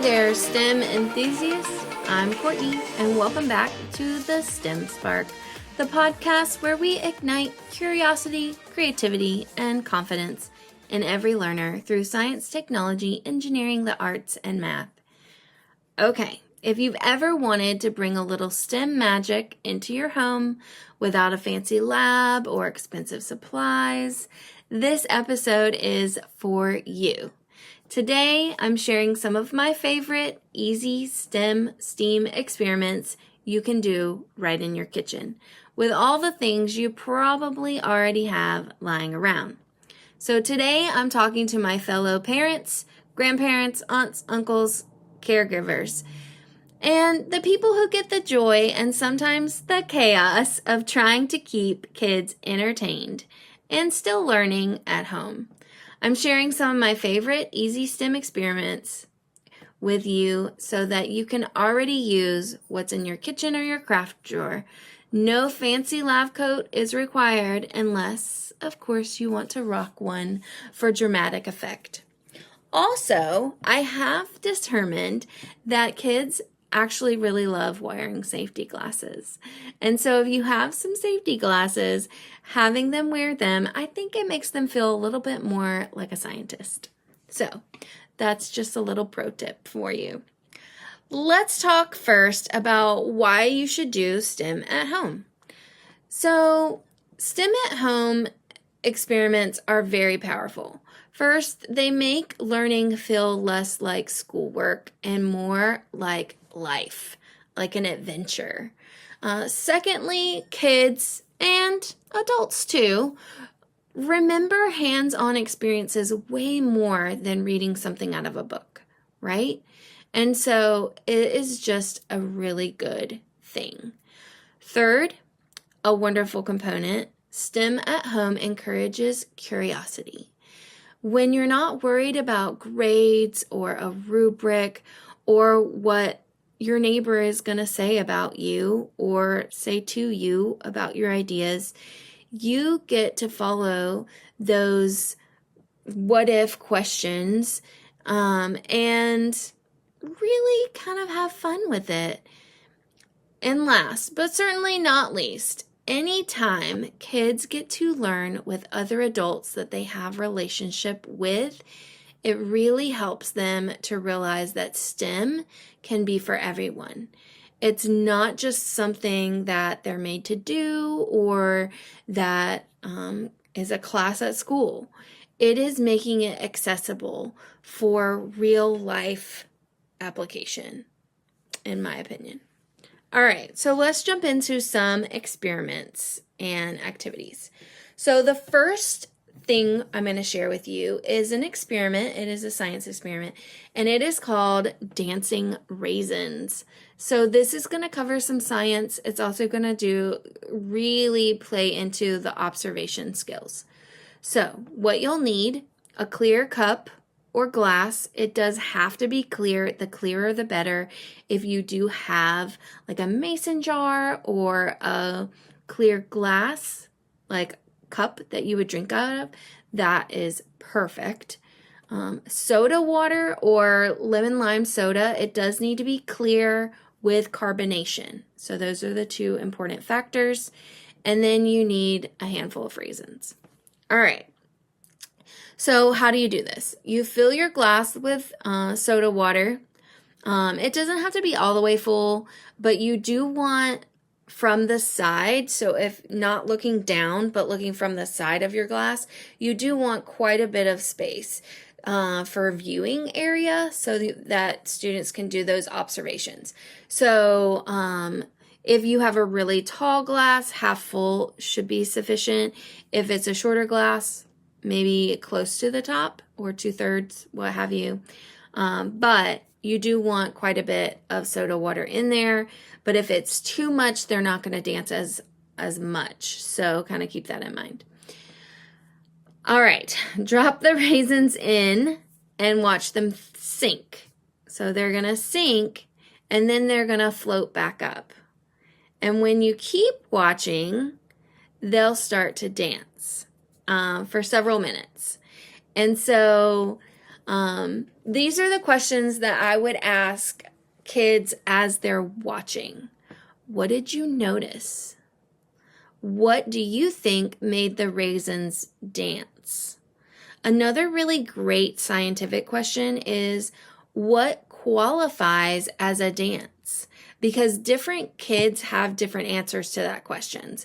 there, STEM enthusiasts. I'm Courtney, and welcome back to the STEM Spark, the podcast where we ignite curiosity, creativity, and confidence in every learner through science, technology, engineering, the arts, and math. Okay, if you've ever wanted to bring a little STEM magic into your home without a fancy lab or expensive supplies, this episode is for you. Today, I'm sharing some of my favorite easy STEM experiments you can do right in your kitchen with all the things you probably already have lying around. So today, I'm talking to my fellow parents, grandparents, aunts, uncles, caregivers, and the people who get the joy and sometimes the chaos of trying to keep kids entertained and still learning at home. I'm sharing some of my favorite easy STEM experiments with you so that you can already use what's in your kitchen or your craft drawer. No fancy lab coat is required unless, of course, you want to rock one for dramatic effect. Also, I have determined that kids actually really love wearing safety glasses. And so if you have some safety glasses, having them wear them, I think it makes them feel a little bit more like a scientist. So that's just a little pro tip for you. Let's talk first about why you should do STEM at home. So STEM at home experiments are very powerful. First, they make learning feel less like schoolwork and more like life, like an adventure. Secondly, kids and adults too remember hands-on experiences way more than reading something out of a book, right? And so it is just a really good thing. Third, a wonderful component, STEM at home encourages curiosity. When you're not worried about grades or a rubric or what your neighbor is going to say about you or say to you about your ideas, you get to follow those what if questions and really kind of have fun with it. And last, but certainly not least, anytime kids get to learn with other adults that they have relationship with, it really helps them to realize that STEM can be for everyone. It's not just something that they're made to do or that is a class at school. It is making it accessible for real life application, in my opinion. All right, so let's jump into some experiments and activities. So the first thing I'm going to share with you is an experiment. It is a science experiment, and it is called dancing raisins. So this is going to cover some science. It's also going to really play into the observation skills. So what you'll need, a clear cup or glass. It does have to be clear. The clearer the better. If you do have like a mason jar or a clear glass, like cup that you would drink out of, that is perfect. Soda water or lemon lime soda, it does need to be clear with carbonation. So those are the two important factors. And then you need a handful of raisins. All right. So how do you do this? You fill your glass with soda water. It doesn't have to be all the way full, but you do want from the side, so if not looking down, but looking from the side of your glass, you do want quite a bit of space for viewing area so that students can do those observations. So if you have a really tall glass, half full should be sufficient. If it's a shorter glass, maybe close to the top or 2/3, what have you. But you do want quite a bit of soda water in there. But if it's too much, they're not going to dance as much. So kind of keep that in mind. All right, drop the raisins in and watch them sink. So they're going to sink and then they're going to float back up. And when you keep watching, they'll start to dance for several minutes. And so These are the questions that I would ask kids as they're watching. What did you notice? What do you think made the raisins dance? Another really great scientific question is, what qualifies as a dance? Because different kids have different answers to that question.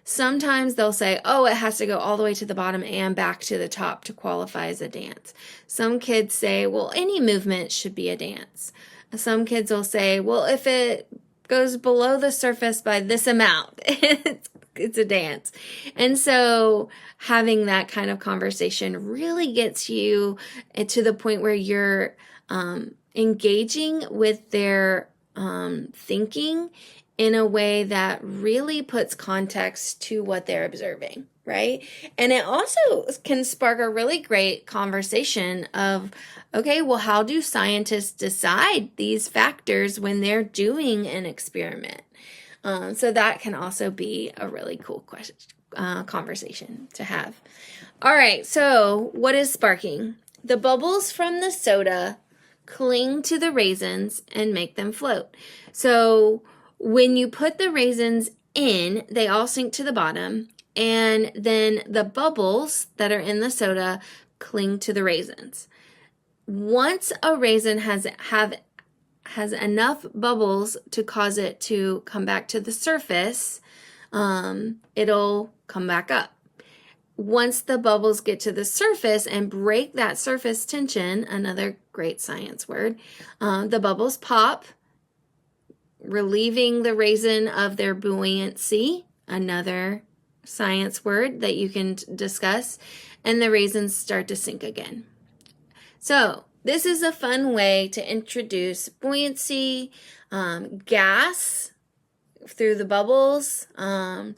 Sometimes they'll say, oh, it has to go all the way to the bottom and back to the top to qualify as a dance. Some kids say, well, any movement should be a dance. Some kids will say, well, if it goes below the surface by this amount, it's a dance. And so having that kind of conversation really gets you to the point where you're engaging with their thinking in a way that really puts context to what they're observing, right? And it also can spark a really great conversation of, okay, well, how do scientists decide these factors when they're doing an experiment? So that can also be a really cool conversation to have. All right, so what is sparking? The bubbles from the soda cling to the raisins and make them float. So when you put the raisins in, they all sink to the bottom, and then the bubbles that are in the soda cling to the raisins. Once a raisin has enough bubbles to cause it to come back to the surface, it'll come back up. Once the bubbles get to the surface and break that surface tension, another great science word, the bubbles pop, relieving the raisin of their buoyancy, another science word that you can discuss, and the raisins start to sink again. So this is a fun way to introduce buoyancy, gas through the bubbles, and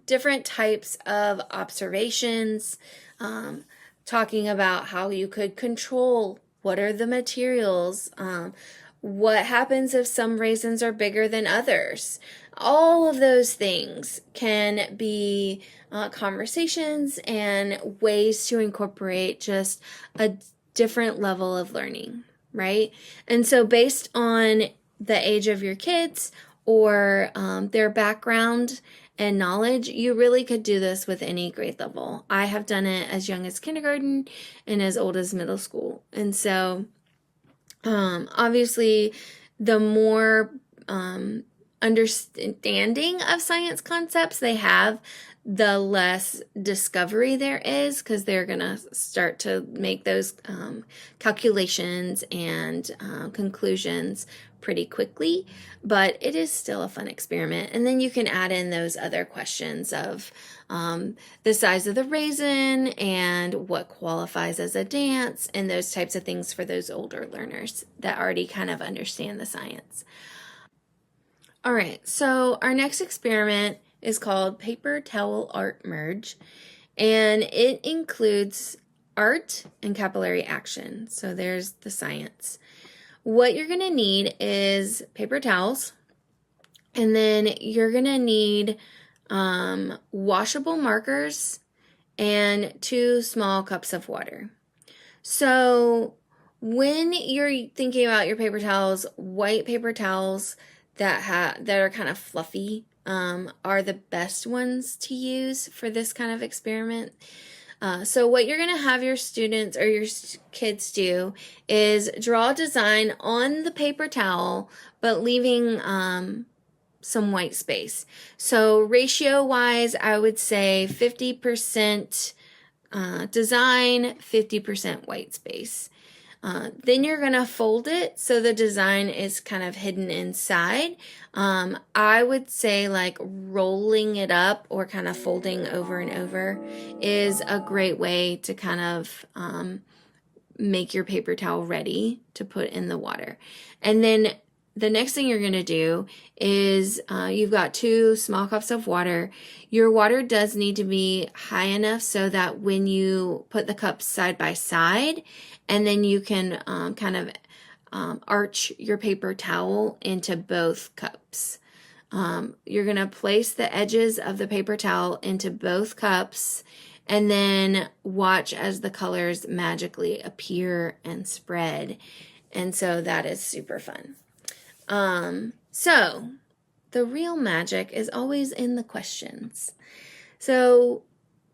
different types of observations, talking about how you could control what are the materials, what happens if some raisins are bigger than others. All of those things can be conversations and ways to incorporate just a different level of learning, right? And so based on the age of your kids or their background and knowledge, you really could do this with any grade level. I have done it as young as kindergarten and as old as middle school. And so obviously, the more understanding of science concepts they have, the less discovery there is, because they're going to start to make those calculations and conclusions pretty quickly, but it is still a fun experiment. And then you can add in those other questions of the size of the raisin and what qualifies as a dance and those types of things for those older learners that already kind of understand the science. All right, so our next experiment is called Paper Towel Art Merge, and it includes art and capillary action. So there's the science. What you're going to need is paper towels, and then you're going to need washable markers and 2 small cups of water. So when you're thinking about your paper towels, white paper towels that are kind of fluffy are the best ones to use for this kind of experiment. So what you're going to have your students or your kids do is draw a design on the paper towel, but leaving some white space. So ratio-wise, I would say 50% design, 50% white space. Then you're going to fold it so the design is kind of hidden inside. I would say like rolling it up or kind of folding over and over is a great way to kind of make your paper towel ready to put in the water. And then the next thing you're going to do is you've got 2 small cups of water. Your water does need to be high enough so that when you put the cups side by side, and then you can kind of arch your paper towel into both cups. You're going to place the edges of the paper towel into both cups, and then watch as the colors magically appear and spread. And so that is super fun. So the real magic is always in the questions. So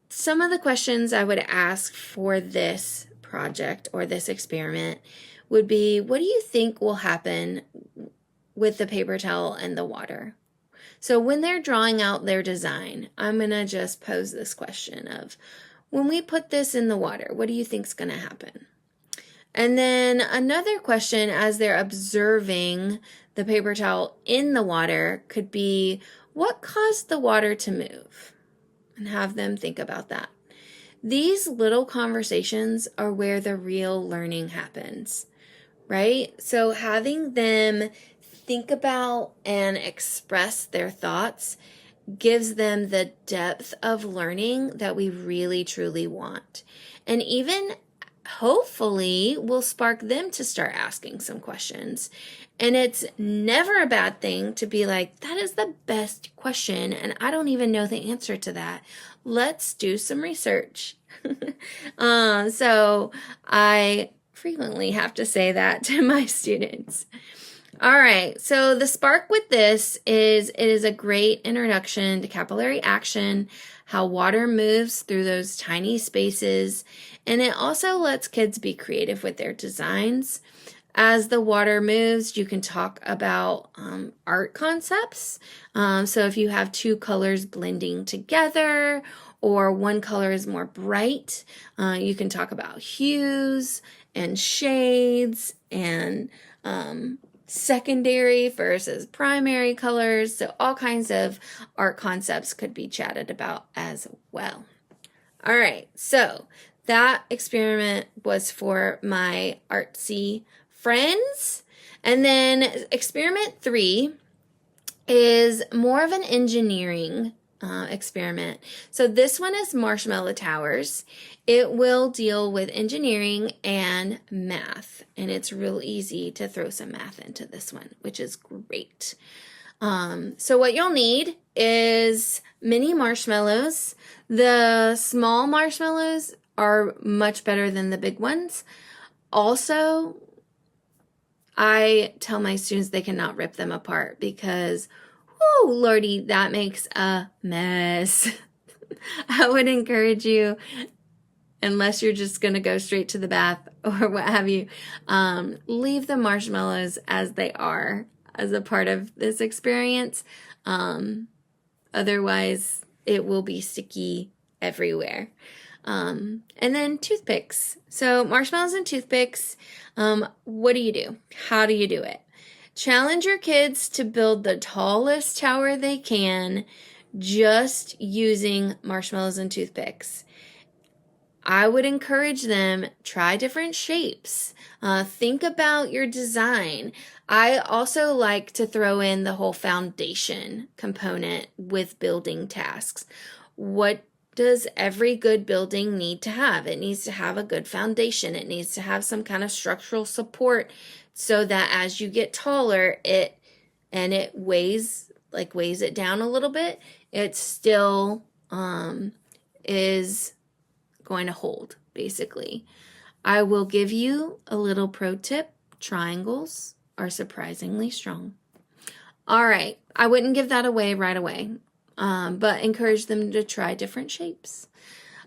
some of the questions I would ask for this project or this experiment would be, what do you think will happen with the paper towel and the water? So when they're drawing out their design, I'm going to just pose this question of, when we put this in the water, what do you think is going to happen? And then another question as they're observing the paper towel in the water could be, what caused the water to move? And have them think about that. These little conversations are where the real learning happens, right? So having them think about and express their thoughts gives them the depth of learning that we really truly want. And even hopefully will spark them to start asking some questions. And it's never a bad thing to be like, that is the best question, and I don't even know the answer to that. Let's do some research. So I frequently have to say that to my students. All right, so the spark with this is it is a great introduction to capillary action, how water moves through those tiny spaces, and it also lets kids be creative with their designs. As the water moves, you can talk about art concepts. So if you have two colors blending together, or one color is more bright, you can talk about hues and shades and secondary versus primary colors. So all kinds of art concepts could be chatted about as well. All right, so that experiment was for my artsy friends. And then experiment 3 is more of an engineering experiment. So this one is marshmallow towers. It will deal with engineering and math, and it's real easy to throw some math into this one, which is great. So what you'll need is mini marshmallows. The small marshmallows are much better than the big ones. Also, I tell my students they cannot rip them apart because, oh lordy, that makes a mess. I would encourage you, unless you're just going to go straight to the bath or what have you, leave the marshmallows as they are as a part of this experience. Otherwise, it will be sticky everywhere. And then toothpicks. So marshmallows and toothpicks, what do you do? How do you do it? Challenge your kids to build the tallest tower they can just using marshmallows and toothpicks. I would encourage them, try different shapes. Think about your design. I also like to throw in the whole foundation component with building tasks. What does every good building need to have? It needs to have a good foundation. It needs to have some kind of structural support so that as you get taller, it weighs it down a little bit, it still is going to hold, basically. I will give you a little pro tip. Triangles are surprisingly strong. All right, I wouldn't give that away right away, but encourage them to try different shapes.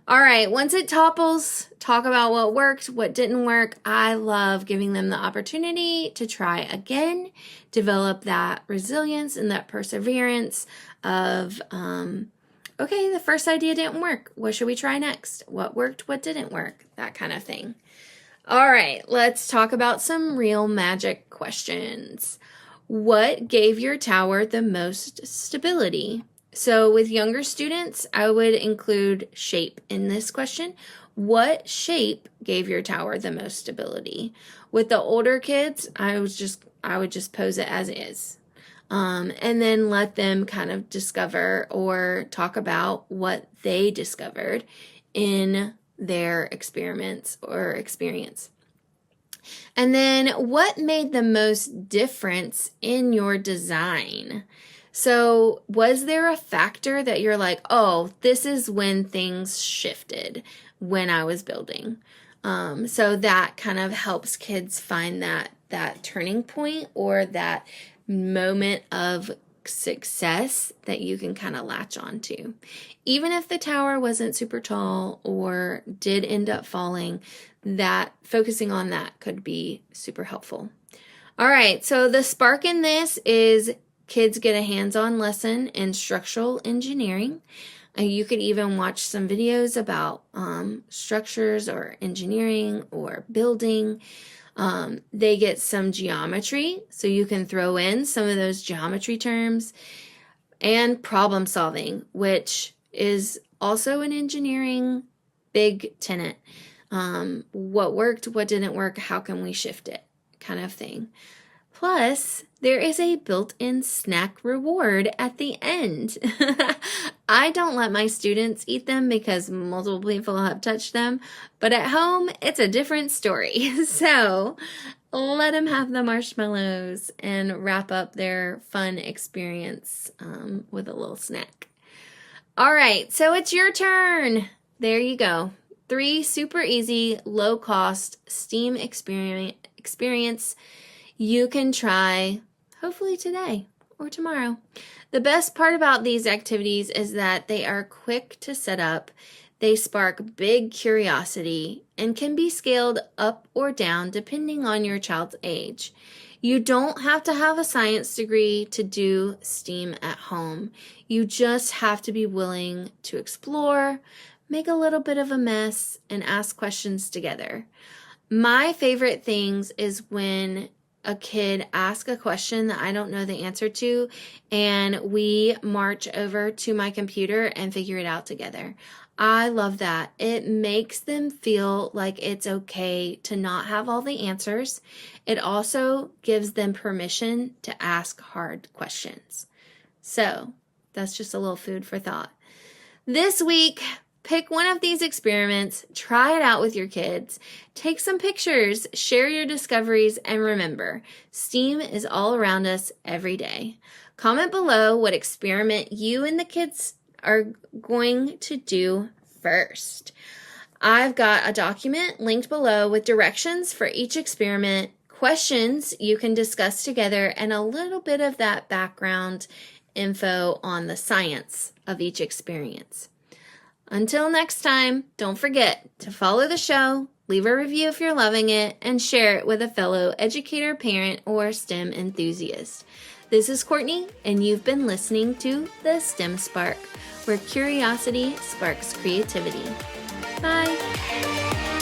All right, once it topples, talk about what worked, what didn't work. I love giving them the opportunity to try again, develop that resilience and that perseverance of, okay, the first idea didn't work. What should we try next? What worked? What didn't work? That kind of thing. All right, let's talk about some real magic questions. What gave your tower the most stability? So with younger students, I would include shape in this question. What shape gave your tower the most stability? With the older kids, I would just pose it as is. And then let them kind of discover or talk about what they discovered in their experiments or experience. And then what made the most difference in your design? So was there a factor that you're like, oh, this is when things shifted when I was building? So that kind of helps kids find that turning point or that moment of success that you can kind of latch on to. Even if the tower wasn't super tall or did end up falling, that focusing on that could be super helpful. All right, so the spark in this is kids get a hands-on lesson in structural engineering. You could even watch some videos about structures or engineering or building. They get some geometry, so you can throw in some of those geometry terms, and problem solving, which is also an engineering big tenet. What worked, what didn't work, how can we shift it, kind of thing. Plus, there is a built-in snack reward at the end. I don't let my students eat them because multiple people have touched them, but at home, it's a different story. So let them have the marshmallows and wrap up their fun experience with a little snack. All right, so it's your turn. There you go. 3 super easy, low-cost STEAM experience you can try hopefully today or tomorrow. The best part about these activities is that they are quick to set up, they spark big curiosity, and can be scaled up or down depending on your child's age. You don't have to have a science degree to do STEAM at home. You just have to be willing to explore, make a little bit of a mess, and ask questions together. My favorite things is when a kid asks a question that I don't know the answer to, and we march over to my computer and figure it out together. I love that. It makes them feel like it's okay to not have all the answers. It also gives them permission to ask hard questions. So that's just a little food for thought. This week, pick one of these experiments, try it out with your kids, take some pictures, share your discoveries, and remember, STEAM is all around us every day. Comment below what experiment you and the kids are going to do first. I've got a document linked below with directions for each experiment, questions you can discuss together, and a little bit of that background info on the science of each experience. Until next time, don't forget to follow the show, leave a review if you're loving it, and share it with a fellow educator, parent, or STEM enthusiast. This is Courtney, and you've been listening to The STEM Spark, where curiosity sparks creativity. Bye!